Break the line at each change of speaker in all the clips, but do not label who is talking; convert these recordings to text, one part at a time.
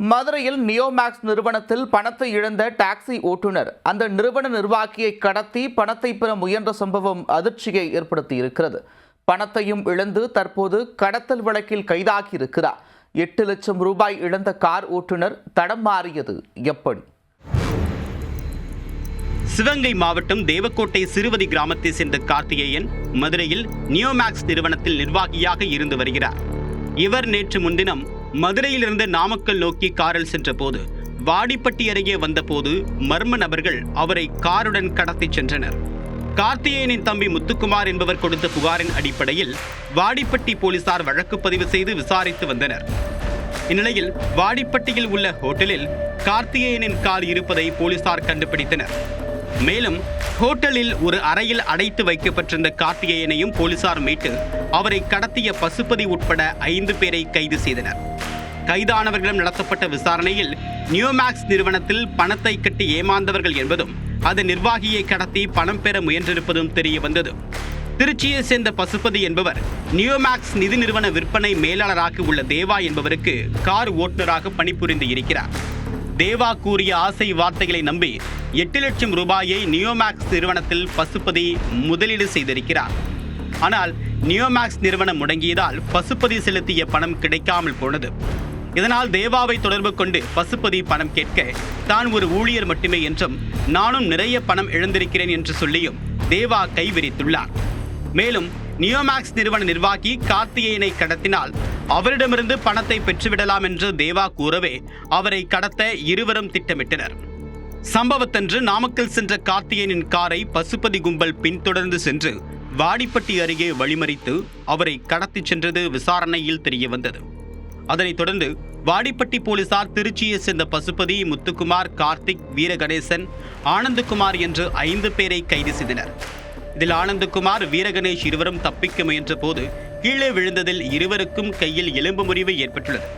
மதுரையில் நியோமேக்ஸ் நிறுவனத்தில் பணத்தை இழந்த டாக்ஸி ஓட்டுநர் அந்த நிறுவன நிர்வாகியை கடத்தி பணத்தை பெற முயன்ற சம்பவம் அதிர்ச்சியை ஏற்படுத்தியிருக்கிறது. பணத்தையும் இழந்து தற்போது கடத்தல் வழக்கில் கைதாகியிருக்கிறார். 8 லட்சம் ரூபாய் இழந்த கார் ஓட்டுநர் தடம் மாறியது எப்படி?
சிவகங்கை மாவட்டம் தேவக்கோட்டை சிறுவதி கிராமத்தை சேர்ந்த கார்த்திகேயன் மதுரையில் நியோமேக்ஸ் நிறுவனத்தில் நிர்வாகியாக இருந்து வருகிறார். இவர் நேற்று முன்தினம் மதுரையிலிருந்து நாமக்கல் நோக்கி காரில் சென்ற போது வாடிப்பட்டி அருகே வந்தபோது மர்ம நபர்கள் அவரை காருடன் கடத்திச் சென்றனர். கார்த்திகேயனின் தம்பி முத்துக்குமார் என்பவர் கொடுத்த புகாரின் அடிப்படையில் வாடிப்பட்டி போலீசார் வழக்கு பதிவு செய்து விசாரித்து வந்தனர். இந்நிலையில் வாடிப்பட்டியில் உள்ள ஹோட்டலில் கார்த்திகேயனின் கார் இருப்பதை போலீசார் கண்டுபிடித்தனர். மேலும் ஹோட்டலில் ஒரு அறையில் அடைத்து வைக்கப்பட்டிருந்த கார்த்திகேயனையும் போலீசார் மீட்டு அவரை கடத்திய பசுபதி உட்பட 5 பேரை கைது செய்தனர். கைதானவர்களிடம் நடத்தப்பட்ட விசாரணையில் நியோமேக்ஸ் நிறுவனத்தில் பணத்தை கட்டி ஏமாந்தவர்கள் என்பதும் அதன் நிர்வாகியை கடத்தி பணம் பெற முயன்றிருப்பதும் தெரிய வந்தது. திருச்சியை சேர்ந்த பசுபதி என்பவர் நியோமேக்ஸ் நிதி நிறுவன விற்பனை மேலாளராக உள்ள தேவா என்பவருக்கு கார் ஓட்டுநராக பணிபுரிந்து இருக்கிறார். தேவா கூறிய ஆசை வார்த்தைகளை நம்பி 8 லட்சம் ரூபாயை நியோமேக்ஸ் நிறுவனத்தில் பசுபதி முதலீடு செய்திருக்கிறார். ஆனால் நியோமேக்ஸ் நிறுவனம் முடங்கியதால் பசுபதி செலுத்திய பணம் கிடைக்காமல் போனது. இதனால் தேவாவை தொடர்பு கொண்டு பசுபதி பணம் கேட்க தான் ஒரு ஊழியர் மட்டுமே என்றும் நானும் நிறைய பணம் இழந்திருக்கிறேன் என்று சொல்லியும் தேவா கைவிரித்துள்ளார். மேலும் நியோமேக்ஸ் நிறுவன நிர்வாகி கார்த்திகேயனை கடத்தினால் அவரிடமிருந்து பணத்தை பெற்றுவிடலாம் என்று தேவா கூறவே அவரை கடத்த இருவரும் திட்டமிட்டனர். சம்பவத்தன்று நாமக்கல் சென்ற கார்த்திகேயனின் காரை பசுபதி கும்பல் பின்தொடர்ந்து சென்று வாடிப்பட்டி அருகே வழிமறித்து அவரை கடத்திச் சென்றது விசாரணையில் தெரிய வந்தது. அதனைத் தொடர்ந்து வாடிப்பட்டி போலீசார் திருச்சியை சேர்ந்த பசுபதி, முத்துக்குமார், கார்த்திக், வீரகணேசன், ஆனந்தகுமார் என்று 5 பேரை கைது செய்தனர். இதில் ஆனந்தகுமார், வீரகணேஷ் இருவரும் தப்பிக்க முயன்ற போது கீழே விழுந்ததில் இருவருக்கும் கையில் எலும்பு முறிவு ஏற்பட்டுள்ளது.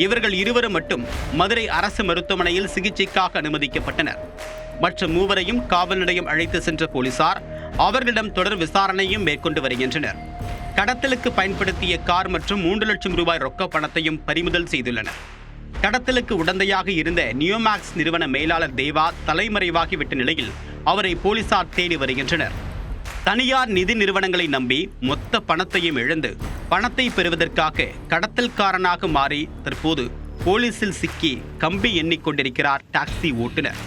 இவர்கள் இருவரும் மட்டும் மதுரை அரசு மருத்துவமனையில் சிகிச்சைக்காக அனுமதிக்கப்பட்டனர். மற்ற 3 வரையும் காவல் நிலையம் அழைத்து சென்ற போலீசார் அவர்களிடம் தொடர் விசாரணையும் மேற்கொண்டு வருகின்றனர். கடத்தலுக்கு பயன்படுத்திய கார் மற்றும் 3 லட்சம் ரூபாய் ரொக்க பணத்தையும் பறிமுதல் செய்துள்ளனர். கடத்தலுக்கு உடந்தையாக இருந்த நியோமேக்ஸ் நிறுவன மேலாளர் தேவா தலைமறைவாகிவிட்ட நிலையில் அவரை போலீசார் தேடி வருகின்றனர். தனியார் நிதி நிறுவனங்களை நம்பி மொத்த பணத்தையும் இழந்து பணத்தை பெறுவதற்காக கடத்தல்காரனாக மாறி தற்போது போலீசில் சிக்கி கம்பி எண்ணிக்கொண்டிருக்கிறார் டாக்ஸி ஓட்டுநர்.